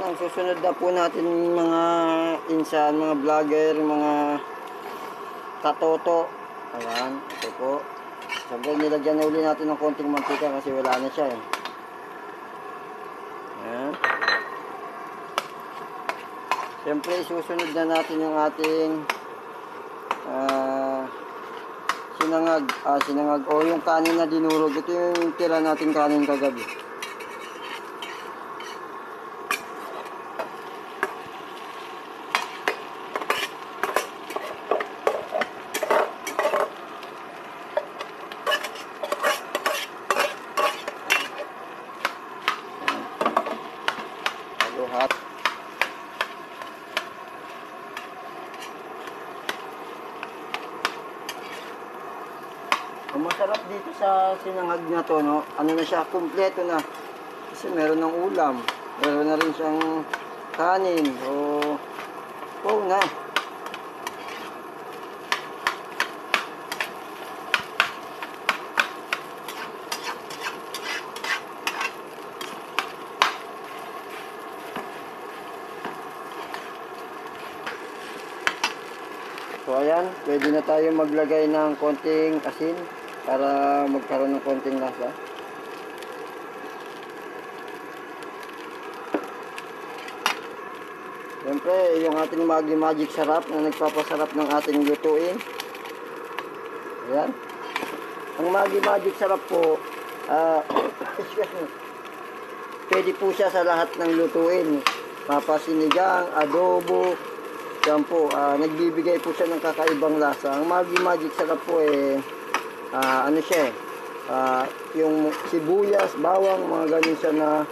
ang susunod na po natin mga insan, mga vlogger, mga katoto. Ayan, ito po. Siyempre nilagyan na uli natin ng konting mantika kasi wala na siya eh. Ayan. Siyempre susunod na natin yung ating sinangag o yung kanin na dinurog. Ito yung tira natin kanin kagabi. Hot. Ang masarap dito sa sinangag na to, no? Ano na siya, kumpleto na. Kasi meron ng ulam, meron na rin siyang kanin, o na. So ayan, pwede na tayo maglagay ng konting asin para magkaroon ng konting lasa. Siyempre, yung ating Maggi Magic Sarap na nagpapasarap ng ating lutuin. Ayan. Ang Maggi Magic Sarap po, pwede po siya sa lahat ng lutuin. Papasinigang, adobo, yan po, nagbibigay po siya ng kakaibang lasa. Ang Maggi Magic Sarap po ano siya yung sibuyas, bawang, mga ganun siya na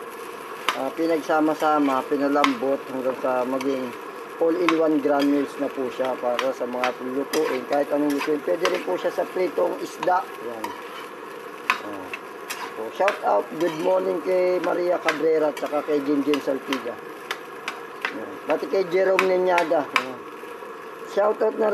pinagsama-sama, pinalambot hanggang sa maging all-in-one granules na po siya para sa mga lutuin. Kahit anong lutuin, pwede rin po siya sa pritong isda. Yan. So, shout out, good morning kay Maria Cabrera at saka kay Jinjin Saltiga. Pati kay Jerome Nenyaga. Shoutout na rin.